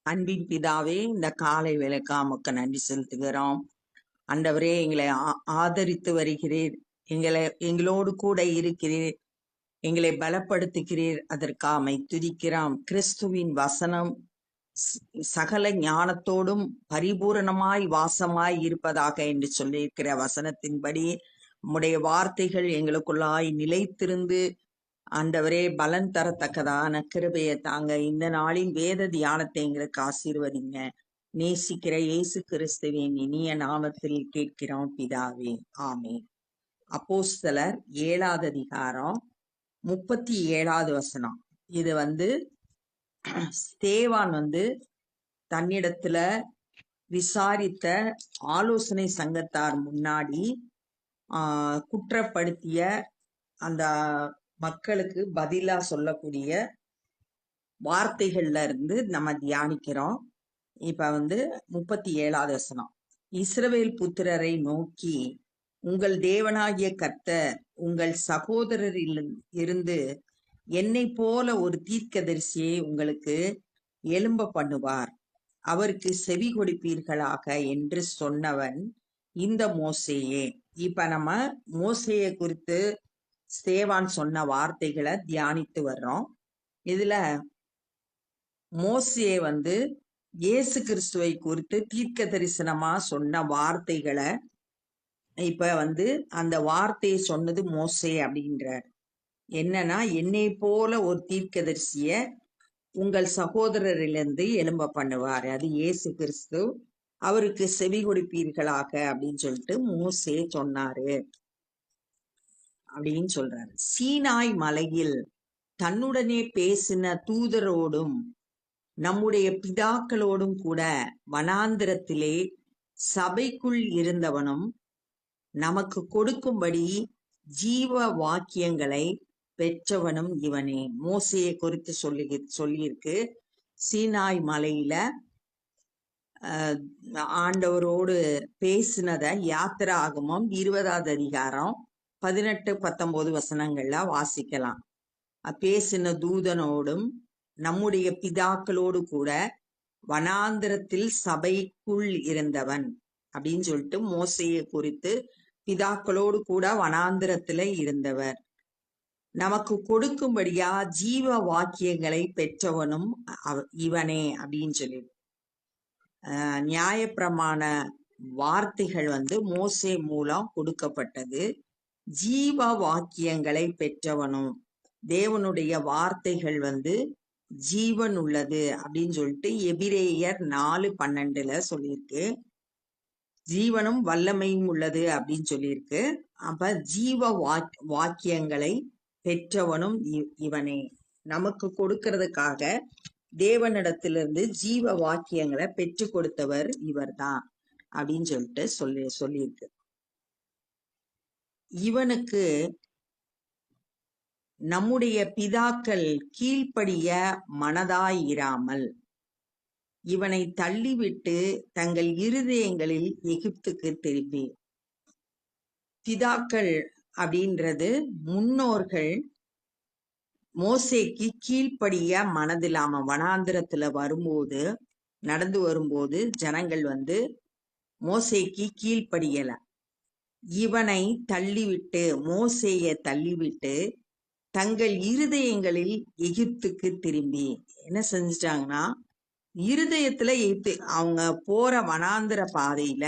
அன்பின் பிதாவே, இந்த காலை வேளைக்காக உமக்கு நன்றி செலுத்துகிறோம். ஆண்டவரே, எங்களை ஆதரித்து வருகிறீர். எங்களோடு கூட இருக்கிறீர். எங்களை பலப்படுத்துகிறீர். அதற்காக உம்மை துதிக்கிறோம். கிறிஸ்துவின் வசனம் சகல ஞானத்தோடும் பரிபூரணமாய் வாசமாய் இருப்பதாக என்று சொல்லியிருக்கிற வசனத்தின்படி உம்முடைய வார்த்தைகள் எங்களுக்குள்ளாய் நிலைத்திருந்து ஆண்டவரே பலன் தரத்தக்கதான கிருபையை தாங்க. இந்த நாளின் வேத தியானத்தை எங்களுக்கு ஆசீர்வதிங்க. நேசிக்கிற இயேசு கிறிஸ்துவின் இனிய நாமத்தில் கேட்கிறோம் பிதாவே, ஆமென். அப்போஸ்தலர் 7வது அதிகாரம் 37வது வசனம். இது ஸ்தேவான் தன்னிடத்துல விசாரித்த ஆலோசனை சங்கத்தார் முன்னாடி குற்றப்படுத்திய அந்த மக்களுக்கு பதிலா சொல்லக்கூடிய வார்த்தைகள்ல இருந்து நம்ம தியானிக்கிறோம். இப்ப 37வது வசனம். இஸ்ரவேல் புத்திரரை நோக்கி, உங்கள் தேவனாகிய கர்த்தர் உங்கள் சகோதரரில் இருந்து என்னை போல ஒரு தீர்க்கதரிசியை உங்களுக்கு எழும்ப பண்ணுவார், அவருக்கு செவி கொடுப்பீர்களாக என்று சொன்னவன் இந்த மோசேயே. இப்ப நம்ம மோசேயை குறித்து ஸ்தேவான் சொன்ன வார்த்தைகளை தியானித்து வர்றோம். இதுல மோசே இயேசு கிறிஸ்துவை குறித்து தீர்க்க தரிசனமா சொன்ன வார்த்தைகளை இப்ப அந்த வார்த்தையை சொன்னது மோசே அப்படின்றார். என்னன்னா, என்னை போல ஒரு தீர்க்கதரிசிய உங்கள் சகோதரரிலிருந்து எழும்ப பண்ணுவார், அது இயேசு கிறிஸ்து, அவருக்கு செவி கொடுப்பீர்களாக அப்படின்னு சொல்லிட்டு மோசே சொன்னாரு அப்படின்னு சொல்றாரு. சீனாய் மலையில் தன்னுடனே பேசின தூதரோடும் நம்முடைய பிதாக்களோடும் கூட வனாந்திரத்திலே சபைக்குள் இருந்தவனும் நமக்கு கொடுக்கும்படி ஜீவ வாக்கியங்களை பெற்றவனும் இவனே. மோசையை குறித்து சொல்லியிருக்கு. சீனாய் மலையில ஆண்டவரோடு பேசினத யாத்திராகமம் 20வது அதிகாரம் 18-19 வசனங்கள்ல வாசிக்கலாம். பேசின தூதனோடும் நம்முடைய பிதாக்களோடு கூட வனாந்திரத்தில் சபைக்குள் இருந்தவன் அப்படின்னு சொல்லிட்டு மோசையை குறித்து பிதாக்களோடு கூட வனாந்திரத்துல இருந்தவர், நமக்கு கொடுக்கும்படியா ஜீவ வாக்கியங்களை பெற்றவனும் இவனே அப்படின்னு சொல்லி நியாயப்பிரமாண வார்த்தைகள் மோசே மூலம் கொடுக்கப்பட்டது. ஜீவ வாக்கியங்களை பெற்றவனும், தேவனுடைய வார்த்தைகள் ஜீவன் உள்ளது அப்படின்னு சொல்லிட்டு எபிரேயர் 4:12 சொல்லியிருக்கு. ஜீவனும் வல்லமையும் உள்ளது அப்படின்னு சொல்லியிருக்கு. அப்ப ஜீவ வாக்கியங்களை பெற்றவனும் இவனே, நமக்கு கொடுக்கறதுக்காக தேவனிடத்திலிருந்து ஜீவ வாக்கியங்களை பெற்று கொடுத்தவர் இவர்தான் அப்படின்னு சொல்லிட்டு சொல்லியிருக்கு. இவனுக்கு நம்முடைய பிதாக்கள் கீழ்ப்படிய மனதாயிராமல் இவனை தள்ளிவிட்டு தங்கள் இருதயங்களில் எகிப்துக்கு திரும்பி. பிதாக்கள் அப்படின்றது முன்னோர்கள் மோசேக்கு கீழ்ப்படிய மனதில்லாம வனாந்திரத்துல வரும்போது, நடந்து வரும்போது ஜனங்கள் மோசேக்கு கீழ்ப்படியல. இவனை தள்ளிவிட்டு, மோசேயை தள்ளிவிட்டு தங்கள் இருதயங்களில் எகிப்துக்கு திரும்பி என்ன செஞ்சிட்டாங்கன்னா, இருதயத்துல அவங்க போற வனாந்திர பாதையில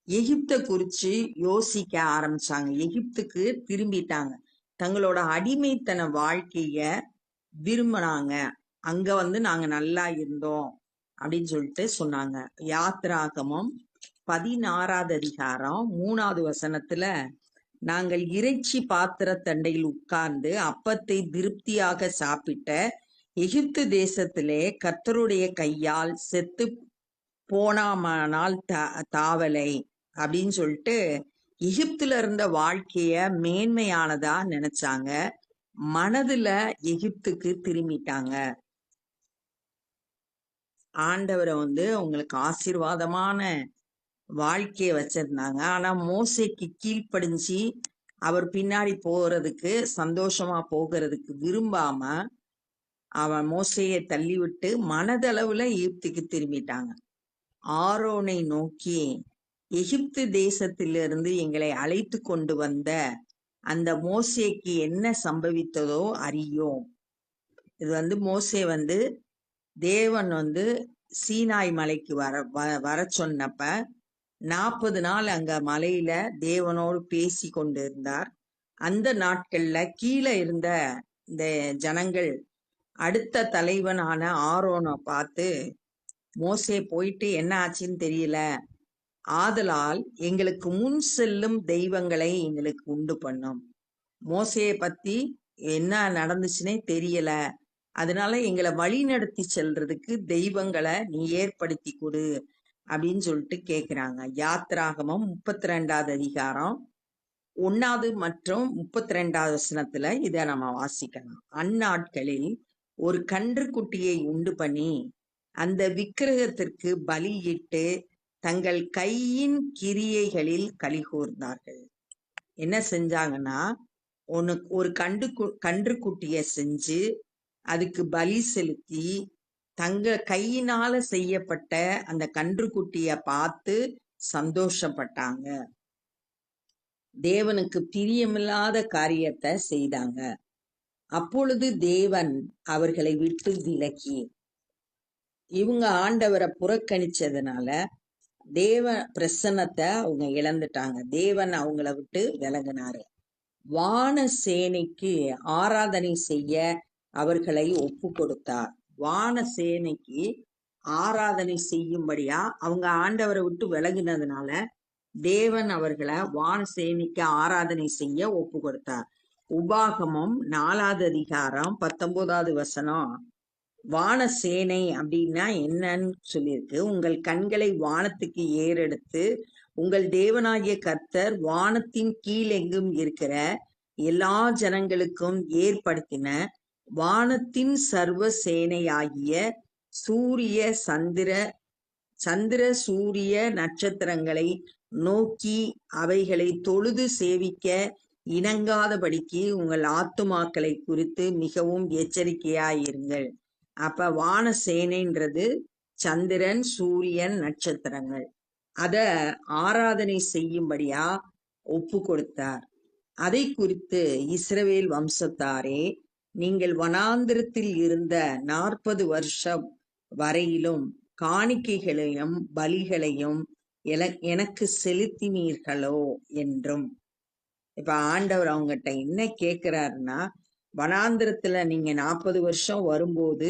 எகிப்த குறிச்சு யோசிக்க ஆரம்பிச்சாங்க. எகிப்துக்கு திரும்பிட்டாங்க. தங்களோட அடிமைத்தன வாழ்க்கைய விரும்பினாங்க. அங்க நாங்க நல்லா இருந்தோம் அப்படின்னு சொல்லிட்டு சொன்னாங்க. யாத்திராகமம் 16வது அதிகாரம் 3வது வசனத்துல, நாங்கள் இறைச்சி பாத்திர தண்டையில் உட்கார்ந்து அப்பத்தை திருப்தியாக சாப்பிட்ட எகிப்து தேசத்திலே கர்த்தருடைய கையால் செத்து போனாமானால் தாவலை அப்படின்னு சொல்லிட்டு எகிப்துல இருந்த வாழ்க்கைய மேன்மையானதா நினைச்சாங்க. மனதுல எகிப்துக்கு திரும்பிட்டாங்க. ஆண்டவரை உங்களுக்கு ஆசீர்வாதமான வாழ்க்கைய வச்சிருந்தாங்க. ஆனா மோசேக்கு கீழ்ப்படிஞ்சு அவர் பின்னாடி போறதுக்கு, சந்தோஷமா போகிறதுக்கு விரும்பாம அவன் மோசையை தள்ளிவிட்டு மனதளவுல எகிப்துக்கு திரும்பிட்டாங்க. ஆரோனை நோக்கி, எகிப்து தேசத்திலிருந்து எங்களை அழைத்து கொண்டு வந்த அந்த மோசேக்கு என்ன சம்பவித்ததோ அறியோம். இது மோசே தேவன் சீனாய் மலைக்கு வர சொன்னப்ப 40 நாள் அங்க மலையில தேவனோடு பேசி கொண்டு இருந்தார். அந்த நாட்கள்ல கீழே இருந்த இந்த ஜனங்கள் அடுத்த தலைவனான ஆரோனை பார்த்து, மோசே போயிட்டு என்ன ஆச்சுன்னு தெரியல, ஆதலால் எங்களுக்கு முன் செல்லும் தெய்வங்களை எங்களுக்கு உண்டு பண்ணும். மோசையை பத்தி என்ன நடந்துச்சுன்னே தெரியல, அதனால எங்களை வழி நடத்தி செல்றதுக்கு தெய்வங்களை நீ ஏற்படுத்தி கொடு அப்படின்னு சொல்லிட்டு கேக்குறாங்க. யாத்ராகமம் 32வது அதிகாரம் 1 மற்றும் 32வது வசனத்துல இத நம்ம வாசிக்கலாம். அந்நாட்களில் ஒரு கன்றுக்குட்டியை உண்டு பண்ணி அந்த விக்கிரகத்திற்கு பலியிட்டு தங்கள் கையின் கிரியைகளில் களிகூர்ந்தார்கள். என்ன செஞ்சாங்கன்னா, ஒரு கன்றுக்குட்டிய செஞ்சு அதுக்கு பலி செலுத்தி தங்க கையினால செய்யப்பட்ட அந்த கன்றுக்குட்டிய பார்த்து சந்தோஷப்பட்டாங்க. தேவனுக்கு பிரியமில்லாத காரியத்தை செய்தாங்க. அப்பொழுது தேவன் அவர்களை விட்டு விலகி, இவங்க ஆண்டவரை புறக்கணிச்சதுனால தேவ பிரசன்னத்தை அவங்க இழந்துட்டாங்க. தேவன் அவங்கள விட்டு விலகினாரு. வான சேனைக்கு ஆராதனை செய்ய அவர்களை ஒப்பு கொடுத்தார். வான சேனைக்கு ஆராதனை செய்யும்படியா அவங்க ஆண்டவரை விட்டு விலகினதுனால தேவன் அவர்களை வான சேனைக்கு ஆராதனை செய்ய ஒப்பு கொடுத்தார். உபாகமம் 4வது அதிகாரம் 19வது வசனம் வான சேனை அப்படின்னா என்னன்னு சொல்லியிருக்கு. உங்கள் கண்களை வானத்துக்கு ஏறெடுத்து உங்கள் தேவனாகிய கர்த்தர் வானத்தின் கீழெங்கும் இருக்கிற எல்லா ஜனங்களுக்கும் ஏற்படுத்தின வானத்தின் சர்வ சேனையாகிய சூரிய சந்திர சூரிய நட்சத்திரங்களை நோக்கி அவைகளை தொழுது சேவிக்க இணங்காதபடிக்கு உங்கள் ஆத்துமாக்களை குறித்து மிகவும் எச்சரிக்கையாயிருங்கள். அப்ப வான சேனைன்றது சந்திரன், சூரியன், நட்சத்திரங்கள். அத ஆராதனை செய்யும்படியா ஒப்பு கொடுத்தார். அதை குறித்து இஸ்ரவேல் வம்சத்தாரே, நீங்கள் வனாந்திரத்தில் இருந்த 40 வருஷம் வரையிலும் காணிக்கைகளையும் பலிகளையும் எனக்கு செலுத்தினீர்களோ என்றும். இப்ப ஆண்டவர் அவங்ககிட்ட என்ன கேட்கிறாருன்னா, வனாந்திரத்துல நீங்க 40 வருஷம் வரும்போது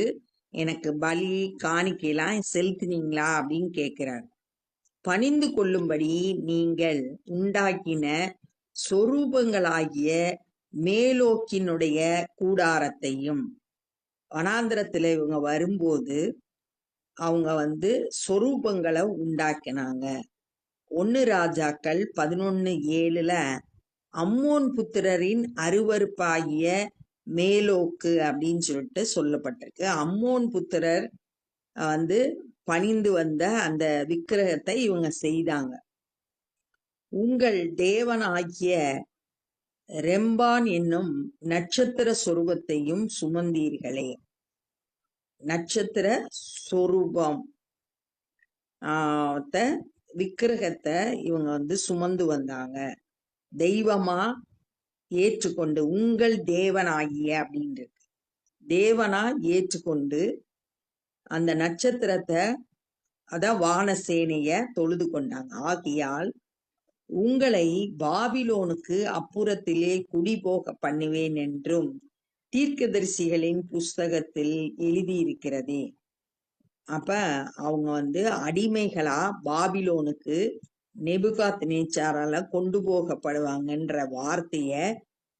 எனக்கு பலி காணிக்கையெல்லாம் செலுத்தினீங்களா அப்படின்னு கேட்கிறார். பணிந்து கொள்ளும்படி நீங்கள் உண்டாக்கின சொரூபங்களாகிய மேலோக்கினுடைய கூடாரத்தையும். வனாந்திரத்துல இவங்க வரும்போது அவங்க சொரூபங்களை உண்டாக்கினாங்க. 1 ராஜாக்கள் 11:7 அம்மோன் புத்திரரின் அருவருப்பாகிய மேலோக்கு அப்படின்னு சொல்லிட்டு சொல்லப்பட்டிருக்கு. அம்மோன் புத்திரர் பணிந்து வந்த அந்த விக்கிரகத்தை இவங்க செய்தாங்க. உங்கள் தேவனாகிய ரெம்பான் என்னும் நட்சத்திர சொரூபத்தையும் சுமந்தீர்களே. நட்சத்திர சொரூபம் விக்கிரகத்தை இவங்க சுமந்து வந்தாங்க. தெய்வமா ஏற்றுக்கொண்டு, உங்கள் தேவனாகிய அப்படின்றது தேவனா ஏற்றுக்கொண்டு அந்த நட்சத்திரத்தை அதான் வானசேனைய தொழுது கொண்டாங்க. ஆகையால் உங்களை பாபிலோனுக்கு அப்புறத்திலே குடி போக பண்ணுவேன் என்றும் தீர்க்கதரிசிகளின் புஸ்தகத்தில் எழுதியிருக்கிறதே. அப்ப அவங்க அடிமைகளா பாபிலோனுக்கு நெபுகாத் நேச்சாரால கொண்டு போகப்படுவாங்கன்ற வார்த்தைய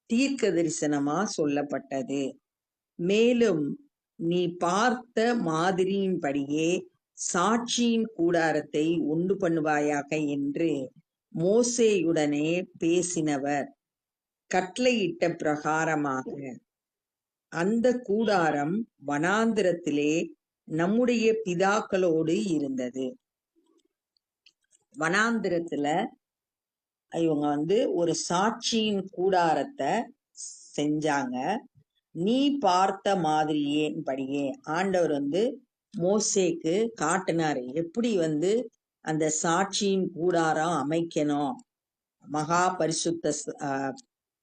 தீர்க்க தரிசனமா சொல்லப்பட்டது. மேலும் நீ பார்த்த மாதிரியின்படியே சாட்சியின் கூடாரத்தை உண்டு பண்ணுவாயாக என்று மோசேயுடனே பேசினவர் கட்டளையிட்ட பிரகாரமாக அந்த கூடாரம் வனாந்திரத்திலே நம்முடைய பிதாக்களோடு இருந்தது. வனாந்திரத்துல இவங்க ஒரு சாட்சியின் கூடாரத்தை செஞ்சாங்க. நீ பார்த்த மாதிரியே ஆண்டவர் மோசேக்கு காட்டினாரு, எப்படி அந்த சாட்சியின் கூடாரம் அமைக்கணும். மகா பரிசுத்த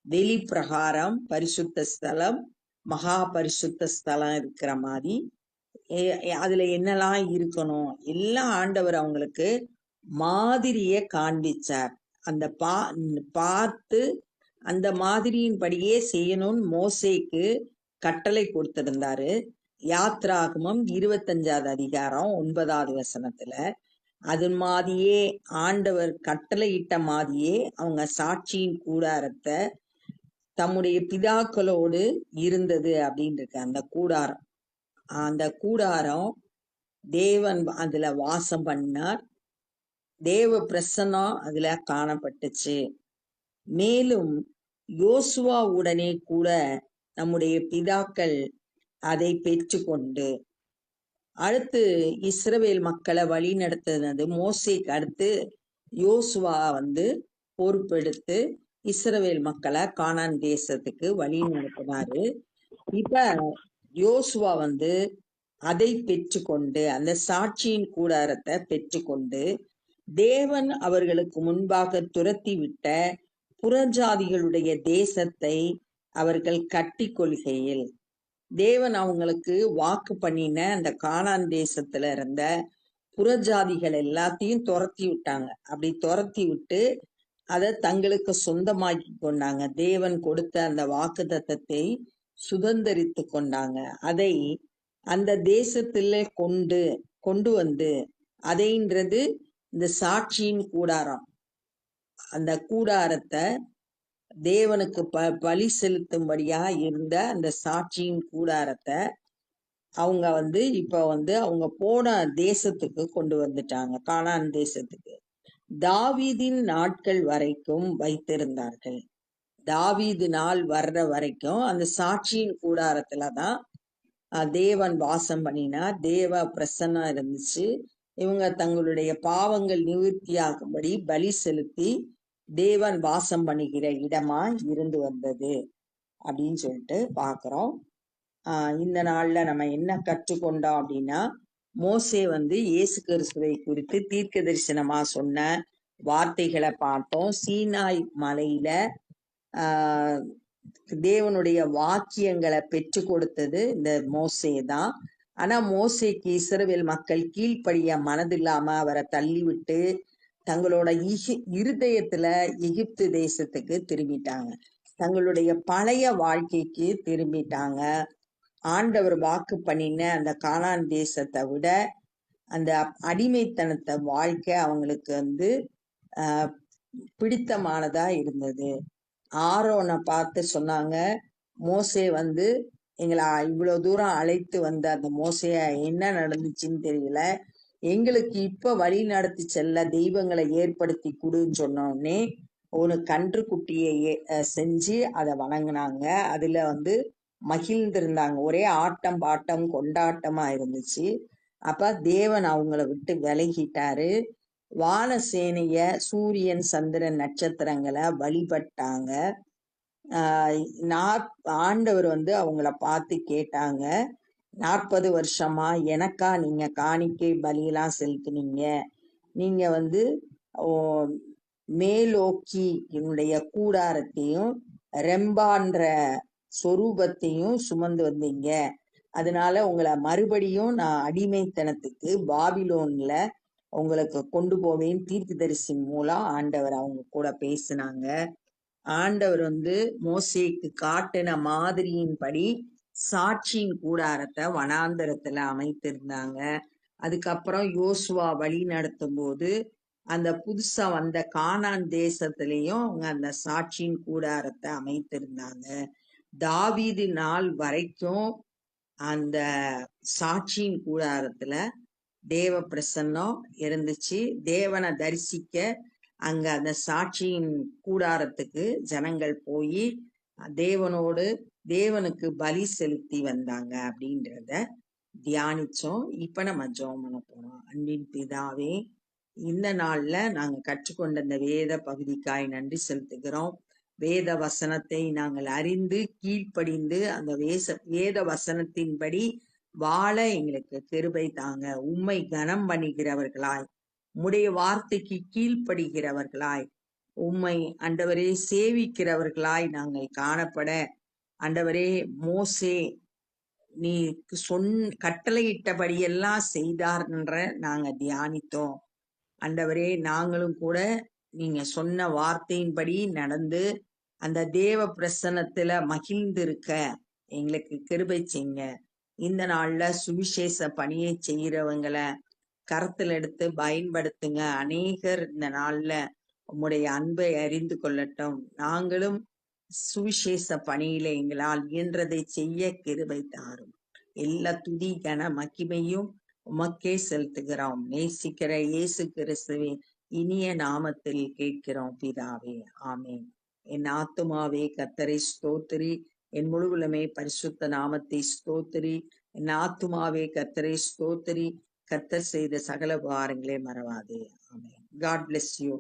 வெளி பிரகாரம், பரிசுத்த ஸ்தலம், மகா பரிசுத்த ஸ்தலம் இருக்கிற மாதிரி அதுல என்னெல்லாம் இருக்கணும் எல்லாம் ஆண்டவர் அவங்களுக்கு மாதிரிய காண்பிச்சார். அந்த பார்த்து அந்த மாதிரியின்படியே செய்யணும்னு மோசேக்கு கட்டளை கொடுத்திருந்தாரு. யாத்ராகமம் 25வது அதிகாரம் 9வது வசனத்துல அது மாதிரியே ஆண்டவர் கட்டளையிட்ட மாதிரியே அவங்க சாட்சியின் கூடாரத்தை தம்முடைய பிதாக்களோடு இருந்தது அப்படின்னு இருக்கு. அந்த கூடாரம் தேவன் அதுல வாசம் பண்ணார். தேவ பிரசன்னம் அதுல காணப்பட்டுச்சு. மேலும் யோசுவா உடனே கூட நம்முடைய பிதாக்கள் அதை பெற்றுக்கொண்டு அடுத்து இஸ்ரவேல் மக்களை வழி நடத்தினது மோசேக்கு அடுத்து யோசுவா பொறுப்பெடுத்து இஸ்ரவேல் மக்களை கானான் தேசத்துக்கு வழி நடத்தினாரு. இப்ப யோசுவா அதை பெற்றுக்கொண்டு அந்த சாட்சியின் கூடாரத்தை பெற்றுக்கொண்டு தேவன் அவர்களுக்கு முன்பாக துரத்தி விட்ட புறஜாதிகளுடைய தேசத்தை அவர்கள் கட்டி கொள்கையில் தேவன் அவங்களுக்கு வாக்கு பண்ணின அந்த கானான் தேசத்துல இருந்த புறஜாதிகள் எல்லாத்தையும் துரத்தி விட்டாங்க. அப்படி துரத்தி விட்டு அதை தங்களுக்கு சொந்தமாக்கி கொண்டாங்க. தேவன் கொடுத்த அந்த வாக்கு தத்தத்தை சுதந்திரித்து கொண்டாங்க. அதை அந்த தேசத்துல கொண்டு அதைன்றது இந்த சாட்சியின் கூடாரம். அந்த கூடாரத்தை தேவனுக்கு பலி செலுத்தும்படியா இருந்த அந்த சாட்சியின் கூடாரத்தை அவங்க இப்ப அவங்க போன தேசத்துக்கு கொண்டு வந்துட்டாங்க, கானான் தேசத்துக்கு. தாவீதின் நாட்கள் வரைக்கும் வைத்திருந்தார்கள். தாவீது நாள் வர்ற வரைக்கும் அந்த சாட்சியின் கூடாரத்துலதான் தேவன் வாசம் பண்ணினார். தேவ பிரசன்னம் இருந்துச்சு. இவங்க தங்களுடைய பாவங்கள் நிவர்த்தியாகும்படி பலி செலுத்தி தேவன் வாசம் பண்ணுகிற இடமா இருந்து வந்தது அப்படின்னு சொல்லிட்டு பாக்குறோம். இந்த நாள்ல நம்ம என்ன கற்றுக்கொண்டோம் அப்படின்னா, மோசே இயேசு கிறிஸ்துவை குறித்து தீர்க்க தரிசனமா சொன்ன வார்த்தைகளை பார்த்தோம். சீனாய் மலையில தேவனுடைய வாக்கியங்களை பெற்று கொடுத்தது இந்த மோசே தான். ஆனா மோசேக்கு இஸ்ரவேல் மக்கள் கீழ்ப்படிய மனதில்லாம அவரை தள்ளிவிட்டு தங்களோட இருதயத்துல எகிப்து தேசத்துக்கு திரும்பிட்டாங்க. தங்களுடைய பழைய வாழ்க்கைக்கு திரும்பிட்டாங்க. ஆண்டவர் வாக்கு பண்ணின அந்த கானான் தேசத்தை விட அந்த அடிமைத்தனத்தை வாழ்க்கை அவங்களுக்கு பிடித்தமானதா இருந்தது. ஆரோனை பார்த்து சொன்னாங்க, மோசே எங்களை இவ்வளவு தூரம் அழைத்து வந்த அந்த மோசைய என்ன நடந்துச்சுன்னு தெரியல, எங்களுக்கு இப்ப வழி நடத்தி செல்ல தெய்வங்களை ஏற்படுத்தி கொடுன்னு சொன்னோடனே ஒரு கன்று குட்டியை செஞ்சு அதை வணங்கினாங்க. அதுல மகிழ்ந்திருந்தாங்க. ஒரே ஆட்டம் பாட்டம் கொண்டாட்டமா இருந்துச்சு. அப்ப தேவன் அவங்கள விட்டு விலகிட்டாரு. வான சேனைய, சூரியன் சந்திரன் நட்சத்திரங்களை வழிபட்டாங்க. ஆண்டவர் அவங்கள பார்த்து கேட்டாங்க, 40 வருஷமா எனக்கா நீங்க காணிக்கை பலியெல்லாம் செலுத்துனீங்க? நீங்க மேலோக்கி என்னுடைய கூடாரத்தையும் ரெம்பான்ற சொரூபத்தையும் சுமந்து வந்தீங்க. அதனால உங்களை மறுபடியும் நான் அடிமைத்தனத்துக்கு பாபிலோன்ல உங்களுக்கு கொண்டு போவேன் தீர்க்கதரிசி மூலம் ஆண்டவர் அவங்க கூட பேசினாங்க. ஆண்டவர் மோசேக்கு காட்டின மாதிரியின்படி சாட்சியின் கூடாரத்தை வனாந்தரத்துல அமைத்திருந்தாங்க. அதுக்கப்புறம் யோசுவா வழி நடத்தும் போது அந்த புதுசா வந்த கானான் தேசத்திலையும் அவங்க அந்த சாட்சியின் கூடாரத்தை அமைத்திருந்தாங்க. தாவீது நாள் வரைக்கும் அந்த சாட்சியின் கூடாரத்துல தேவ பிரசன்னம் இருந்துச்சு. தேவனை தரிசிக்க அங்க அந்த சாட்சியின் கூடாரத்துக்கு ஜனங்கள் போய் தேவனுக்கு பலி செலுத்தி வந்தாங்க அப்படின்றத தியானிச்சோம். இப்ப நம்ம ஜெபம் பண்ண போறோம். அன்பின் பிதாவே, இந்த நாள்ல நாங்க கற்றுக்கொண்ட இந்த வேத பகுதிக்காய் நன்றி செலுத்துகிறோம். வேத வசனத்தை நாங்கள் அறிந்து கீழ்ப்படிந்து அந்த வேத வசனத்தின்படி வாழ எங்களுக்கு கிருபை தாங்க. உம்மை கனம் பண்ணுகிறவர்களாய், உம்முடைய வார்த்தைக்கு கீழ்ப்படுகிறவர்களாய், உம்மை ஆண்டவரே சேவிக்கிறவர்களாய் நாங்கள் காணப்பட, ஆண்டவரே மோசே நீ கட்டளையிட்டபடியெல்லாம் செய்தார்ன்ற நாங்க தியானித்தோம். ஆண்டவரே நாங்களும் கூட நீங்க சொன்ன வார்த்தையின்படி நடந்து அந்த தேவ பிரசன்னத்துல மகிழ்ந்திருக்க எங்களுக்கு கிருபை செய்யுங்க. இந்த நாள்ல சுவிசேஷ பணியை செய்யறவங்களை கரத்துல எடுத்து பயன்படுத்துங்க. அநேகர் இந்த நாள்ல உம்முடைய அன்பை அறிந்து கொள்ளட்டும். நாங்களும் சுவிசேஷ பணியில எங்களால் இயன்றதை செய்ய கிருபை தாரும். எல்லா துதி கன மகிமையும் உமக்கே செலுத்துகிறோம். நேசிக்கிற இயேசு கிறிஸ்துவின் இனிய நாமத்தில் கேட்கிறோம் பிதாவே, ஆமென். என் ஆத்துமாவே கர்த்தரை ஸ்தோத்திரி, என் முழுவலுமே பரிசுத்த நாமத்தை ஸ்தோத்திரி. என் ஆத்துமாவே கர்த்தரை ஸ்தோத்திரி, கர்த்தர் செய்த சகல உபகாரங்களே மறவாதே. ஆமென். God bless you.